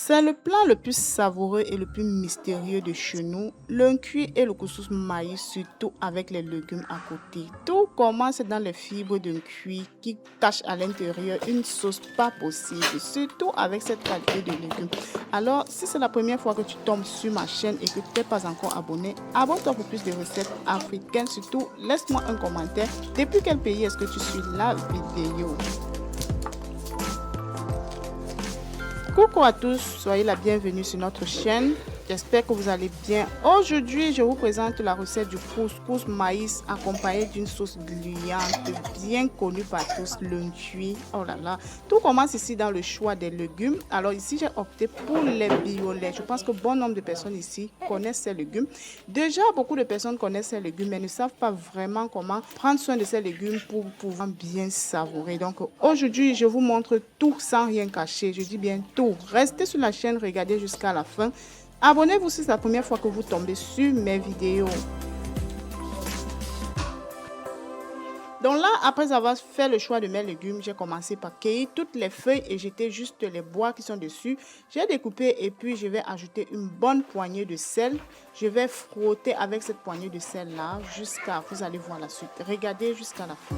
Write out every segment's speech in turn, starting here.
C'est le plat le plus savoureux et le plus mystérieux de chez nous. Le cuit et le couscous maïs, surtout avec les légumes à côté. Tout commence dans les fibres d'un cuit qui cache à l'intérieur une sauce pas possible, surtout avec cette qualité de légumes. Alors, si c'est la première fois que tu tombes sur ma chaîne et que tu n'es pas encore abonné, abonne-toi pour plus de recettes africaines. Surtout, laisse-moi un commentaire. Depuis quel pays est-ce que tu suis la vidéo? Coucou à tous, soyez la bienvenue sur notre chaîne. J'espère que vous allez bien. Aujourd'hui, je vous présente la recette du couscous maïs accompagné d'une sauce gluante bien connue par tous, le cuit. Oh là là, tout commence ici dans le choix des légumes. Alors ici, j'ai opté pour les violets. Je pense que bon nombre de personnes ici connaissent ces légumes. Déjà, beaucoup de personnes connaissent ces légumes, mais ne savent pas vraiment comment prendre soin de ces légumes pour pouvoir bien savourer. Donc aujourd'hui, je vous montre tout sans rien cacher. Je dis bien tout. Restez sur la chaîne, regardez jusqu'à la fin. Abonnez-vous si c'est la première fois que vous tombez sur mes vidéos. Donc là, après avoir fait le choix de mes légumes, j'ai commencé par cueillir toutes les feuilles et jeter juste les bois qui sont dessus. J'ai découpé et puis je vais ajouter une bonne poignée de sel. Je vais frotter avec cette poignée de sel là jusqu'à, vous allez voir la suite. Regardez jusqu'à la fin.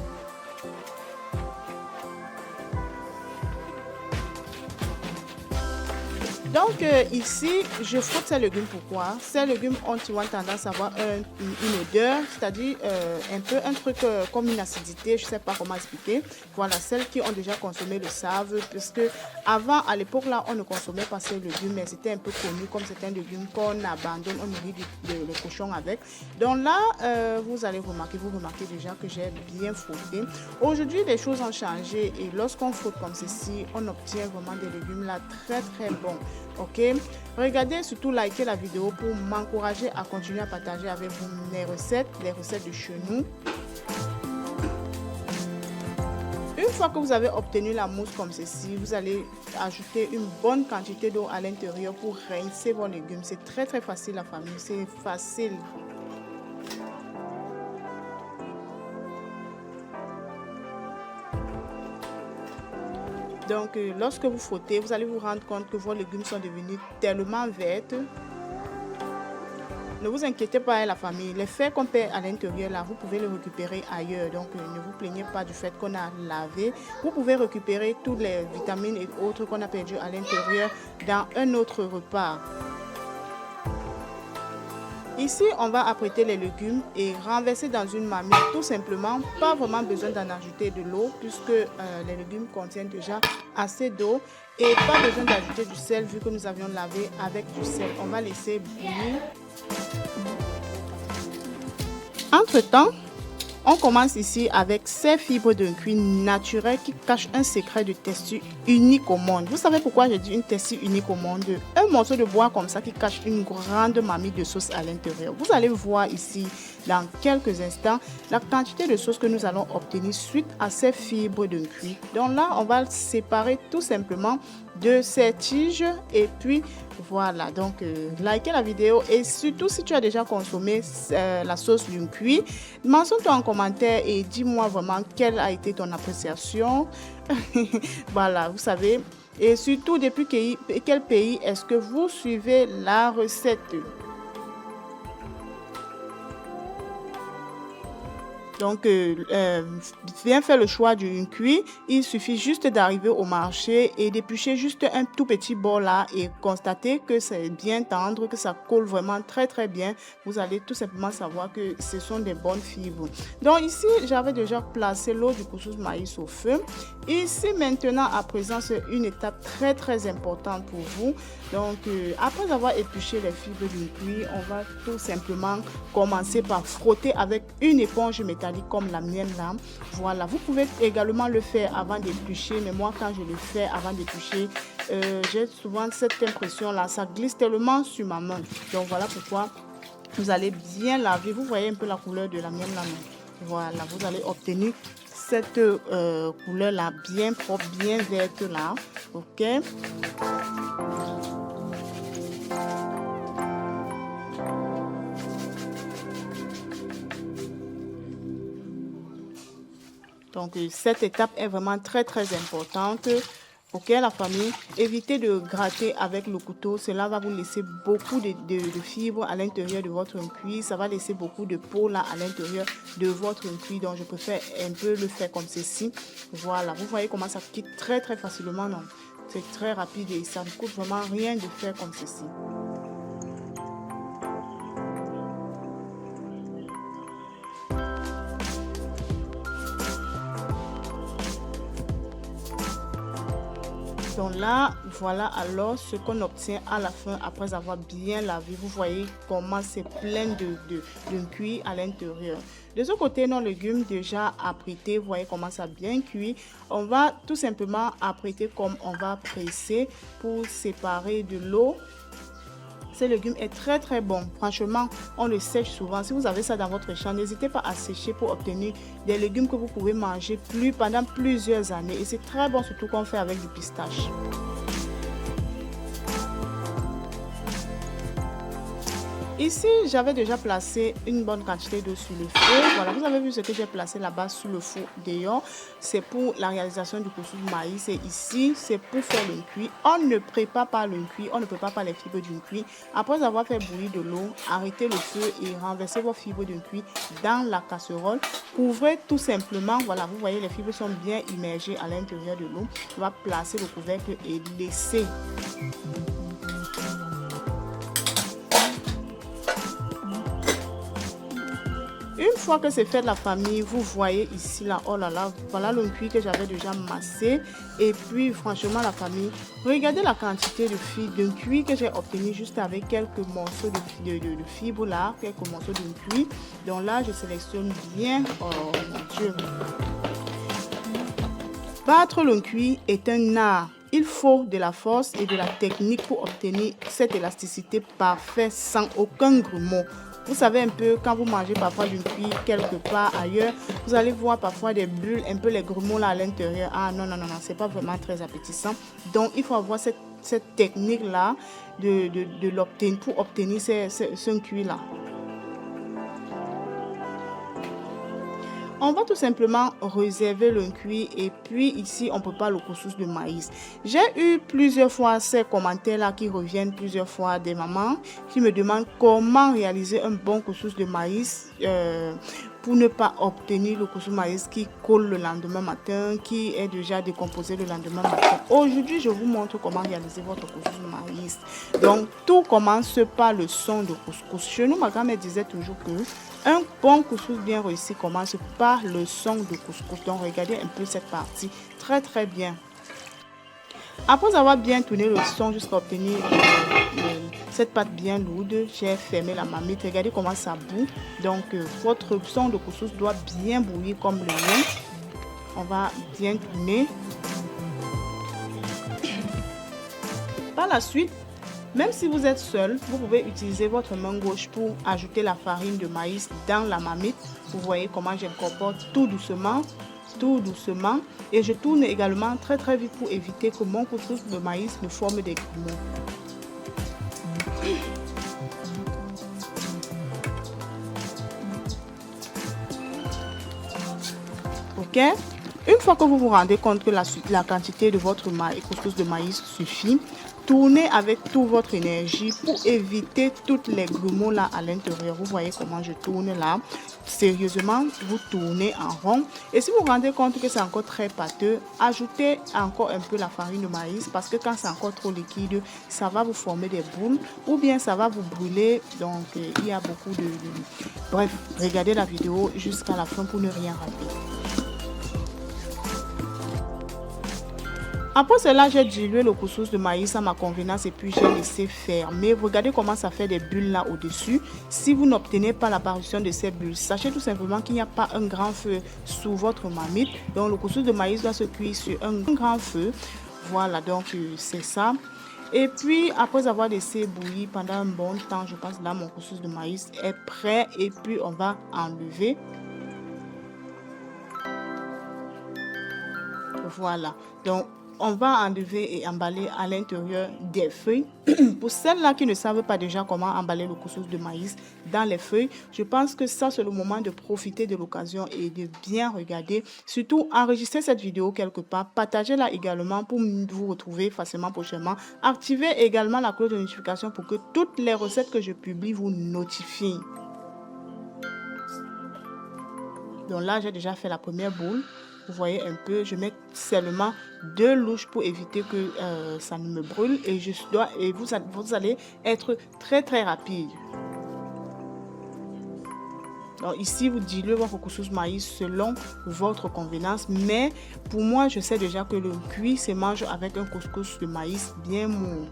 Donc ici, je frotte ces légumes. Pourquoi? Ces légumes ont souvent tendance à avoir une odeur, c'est-à-dire un peu un truc comme une acidité, je ne sais pas comment expliquer. Voilà, celles qui ont déjà consommé le savent, puisque avant, à l'époque là, on ne consommait pas ces légumes, mais c'était un peu connu comme c'est un légume qu'on abandonne, on nourrit le cochon avec. Donc là, vous allez remarquer, vous remarquez déjà que j'ai bien frotté. Aujourd'hui, les choses ont changé et lorsqu'on frotte comme ceci, on obtient vraiment des légumes là très très bons. Ok, regardez, surtout likez la vidéo pour m'encourager à continuer à partager avec vous les recettes de chez nous. Une fois que vous avez obtenu la mousse comme ceci, vous allez ajouter une bonne quantité d'eau à l'intérieur pour rincer vos légumes. C'est très très facile la famille, c'est facile. Donc, lorsque vous frottez, vous allez vous rendre compte que vos légumes sont devenus tellement vertes. Ne vous inquiétez pas, la famille. Les fers qu'on perd à l'intérieur, là, vous pouvez les récupérer ailleurs. Donc, ne vous plaignez pas du fait qu'on a lavé. Vous pouvez récupérer toutes les vitamines et autres qu'on a perdues à l'intérieur dans un autre repas. Ici, on va apprêter les légumes et renverser dans une marmite tout simplement. Pas vraiment besoin d'en ajouter de l'eau puisque les légumes contiennent déjà assez d'eau. Et pas besoin d'ajouter du sel vu que nous avions lavé avec du sel. On va laisser bouillir. Entre-temps, on commence ici avec ces fibres d'un cuit naturel qui cachent un secret de texture unique au monde. Vous savez pourquoi je dis une texture unique au monde? Un morceau de bois comme ça qui cache une grande marmite de sauce à l'intérieur. Vous allez voir ici dans quelques instants la quantité de sauce que nous allons obtenir suite à ces fibres d'un cuit. Donc là, on va séparer tout simplement de ces tiges et puis voilà. Donc likez la vidéo et surtout si tu as déjà consommé la sauce d'un cuit, mentionne-toi en commentaire et dis-moi vraiment quelle a été ton appréciation. Voilà, vous savez. Et surtout, depuis quel pays est-ce que vous suivez la recette? Donc, bien faire le choix d'une cuit. Il suffit juste d'arriver au marché et d'éplucher juste un tout petit bol là et constater que c'est bien tendre, que ça colle vraiment très très bien. Vous allez tout simplement savoir que ce sont des bonnes fibres. Donc ici, j'avais déjà placé l'eau du couscous maïs au feu. Ici, maintenant, à présent, c'est une étape très très importante pour vous. Donc, après avoir épluché les fibres d'une cuit, on va tout simplement commencer par frotter avec une éponge métallique comme la mienne là. Voilà, vous pouvez également le faire avant d'éplucher, mais moi quand je le fais avant d'éplucher, j'ai souvent cette impression là, ça glisse tellement sur ma main. Donc voilà pourquoi vous allez bien laver. Vous voyez un peu la couleur de la mienne là. Voilà, vous allez obtenir cette couleur là bien propre, bien verte là. Ok. Donc, cette étape est vraiment très, très importante. Ok, la famille, évitez de gratter avec le couteau. Cela va vous laisser beaucoup de fibres à l'intérieur de votre cuit. Ça va laisser beaucoup de peau là à l'intérieur de votre cuit. Donc, je préfère un peu le faire comme ceci. Voilà, vous voyez comment ça quitte très très facilement. Non, c'est très rapide et ça ne coûte vraiment rien de faire comme ceci. Donc là, voilà alors ce qu'on obtient à la fin après avoir bien lavé. Vous voyez comment c'est plein de cuit à l'intérieur. De ce côté, nos légumes déjà apprêtés, vous voyez comment ça a bien cuit. On va tout simplement apprêter comme on va presser pour séparer de l'eau. Ce légume est très très bon. Franchement, on le sèche souvent. Si vous avez ça dans votre champ, n'hésitez pas à sécher pour obtenir des légumes que vous pouvez manger pendant plusieurs années. Et c'est très bon, surtout qu'on fait avec du pistache. Ici, j'avais déjà placé une bonne quantité d'eau sur le feu. Voilà, vous avez vu ce que j'ai placé là-bas sur le four dehors. C'est pour la réalisation du couscous de maïs. Et ici, c'est pour faire le cuit. On ne prépare pas le cuit, on ne prépare pas les fibres du cuit. Après avoir fait bouillir de l'eau, arrêtez le feu et renversez vos fibres de cuit dans la casserole. Couvrez tout simplement. Voilà, vous voyez, les fibres sont bien immergées à l'intérieur de l'eau. On va placer le couvercle et laisser. Une fois que c'est fait de la famille, vous voyez ici là, oh là là, voilà le cuit que j'avais déjà massé. Et puis franchement la famille, regardez la quantité de cuit que j'ai obtenu juste avec quelques morceaux de fibres là, quelques morceaux de cuit. Donc là, je sélectionne bien, oh mon Dieu. Battre le cuit est un art. Il faut de la force et de la technique pour obtenir cette élasticité parfaite sans aucun grumeau. Vous savez un peu, quand vous mangez parfois du cuit quelque part ailleurs, vous allez voir parfois des bulles, un peu les grumeaux là à l'intérieur. Ah non, non, non, non, c'est pas vraiment très appétissant. Donc, il faut avoir cette technique-là de l'obtenir pour obtenir ce cuit-là. On va tout simplement réserver le cuit et puis ici on prépare le couscous de maïs. J'ai eu plusieurs fois ces commentaires là qui reviennent plusieurs fois des mamans qui me demandent comment réaliser un bon couscous de maïs pour ne pas obtenir le couscous de maïs qui colle le lendemain matin, qui est déjà décomposé le lendemain matin. Aujourd'hui, je vous montre comment réaliser votre couscous de maïs. Donc, tout commence par le son de couscous. Chez nous, ma grand-mère disait toujours que un bon couscous bien réussi commence par le son de couscous. Donc, regardez un peu cette partie. Très, très bien. Après avoir bien tourné le son jusqu'à obtenir cette pâte bien lourde, j'ai fermé la marmite. Regardez comment ça bout. Donc, votre son de couscous doit bien bouillir comme le mien. On va bien tourner. Par la suite, même si vous êtes seul, vous pouvez utiliser votre main gauche pour ajouter la farine de maïs dans la marmite. Vous voyez comment j'incorpore tout doucement et je tourne également très très vite pour éviter que mon couscous de maïs ne forme des grumeaux. Ok? Une fois que vous vous rendez compte que la quantité de votre couscous de maïs suffit, tournez avec toute votre énergie pour éviter toutes les grumeaux là à l'intérieur. Vous voyez comment je tourne là. Sérieusement, vous tournez en rond. Et si vous vous rendez compte que c'est encore très pâteux, ajoutez encore un peu la farine de maïs parce que quand c'est encore trop liquide, ça va vous former des boules ou bien ça va vous brûler. Donc, il y a beaucoup de... Bref, regardez la vidéo jusqu'à la fin pour ne rien rater. Après cela, j'ai dilué le couscous de maïs à ma convenance et puis j'ai laissé fermer. Regardez comment ça fait des bulles là au-dessus. Si vous n'obtenez pas l'apparition de ces bulles, sachez tout simplement qu'il n'y a pas un grand feu sous votre marmite. Donc le couscous de maïs doit se cuire sur un grand feu. Voilà, donc c'est ça. Et puis, après avoir laissé bouillir pendant un bon temps, je pense là, mon couscous de maïs est prêt. Et puis, on va enlever. Voilà, donc on va enlever et emballer à l'intérieur des feuilles. Pour celles-là qui ne savent pas déjà comment emballer le couscous de maïs dans les feuilles, je pense que ça, c'est le moment de profiter de l'occasion et de bien regarder. Surtout, enregistrez cette vidéo quelque part, partagez-la également pour vous retrouver facilement prochainement. Activez également la cloche de notification pour que toutes les recettes que je publie vous notifient. Donc là, j'ai déjà fait la première boule. Vous voyez un peu, je mets seulement 2 louches pour éviter que ça ne me brûle. Et, vous allez être très rapide. Donc ici, vous diluez votre couscous maïs selon votre convenance. Mais pour moi, je sais déjà que le cuit se mange avec un couscous de maïs bien mou.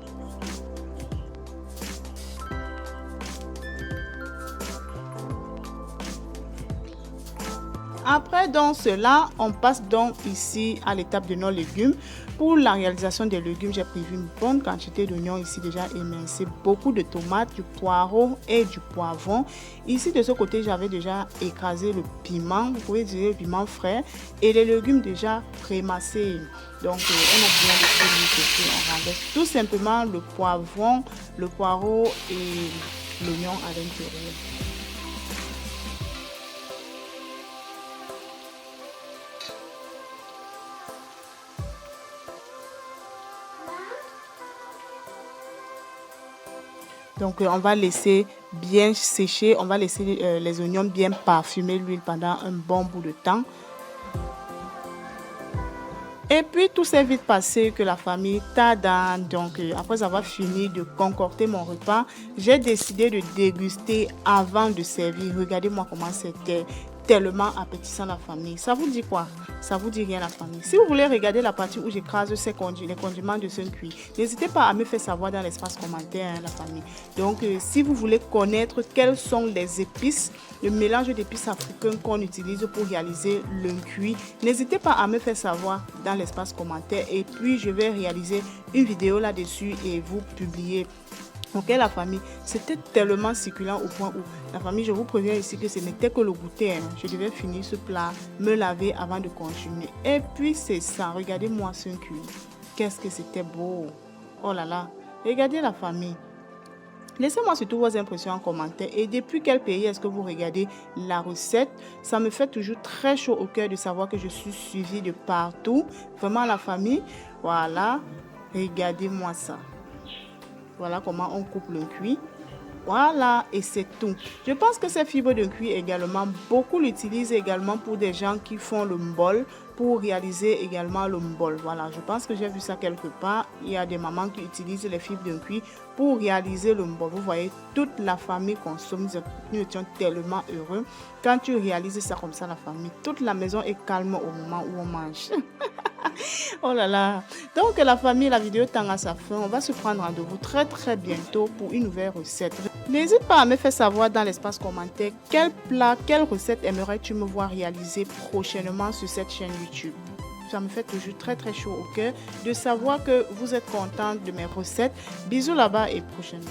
Après donc cela, on passe donc ici à l'étape de nos légumes. Pour la réalisation des légumes, j'ai prévu une bonne quantité d'oignons ici déjà émincés, beaucoup de tomates, du poireau et du poivron. Ici de ce côté, j'avais déjà écrasé le piment, vous pouvez dire le piment frais, et les légumes déjà prémassés. Donc on a bien laissé on renverse tout simplement le poivron, le poireau et l'oignon à l'intérieur. Donc, on va laisser bien sécher, on va laisser les oignons bien parfumer l'huile pendant un bon bout de temps. Et puis, tout s'est vite passé que la famille tada. Donc, après avoir fini de concocter mon repas, j'ai décidé de déguster avant de servir. Regardez-moi comment c'était tellement appétissant la famille. Ça vous dit quoi? Ça vous dit rien la famille? Si vous voulez regarder la partie où j'écrase les condiments de ce cuit, n'hésitez pas à me faire savoir dans l'espace commentaire, la famille. Donc, si vous voulez connaître quelles sont les épices, le mélange d'épices africains qu'on utilise pour réaliser le cuit, n'hésitez pas à me faire savoir dans l'espace commentaire. Et puis, je vais réaliser une vidéo là-dessus et vous publier. Ok la famille, c'était tellement succulent au point où la famille, je vous préviens ici que ce n'était que le goûter. Je devais finir ce plat, me laver avant de continuer. Et puis c'est ça, regardez-moi ce cuit. Qu'est-ce que c'était beau. Oh là là, regardez la famille. Laissez-moi surtout vos impressions en commentaire. Et depuis quel pays est-ce que vous regardez la recette? Ça me fait toujours très chaud au cœur de savoir que je suis suivie de partout. Vraiment la famille, voilà, regardez-moi ça. Voilà comment on coupe le cuit. Voilà, et c'est tout. Je pense que ces fibres de cuit également, beaucoup l'utilisent également pour des gens qui font le mbol, pour réaliser également le mbol. Voilà, je pense que j'ai vu ça quelque part. Il y a des mamans qui utilisent les fibres de cuit pour réaliser le mbol. Vous voyez, toute la famille consomme. Nous étions tellement heureux. Quand tu réalises ça comme ça, la famille, toute la maison est calme au moment où on mange. Oh là là. Donc la famille, la vidéo tend à sa fin. On va se prendre rendez-vous très bientôt pour une nouvelle recette. N'hésite pas à me faire savoir dans l'espace commentaire quel plat, quelle recette aimerais-tu me voir réaliser prochainement sur cette chaîne YouTube. Ça me fait toujours très chaud au cœur de savoir que vous êtes contente de mes recettes. Bisous là-bas et prochainement.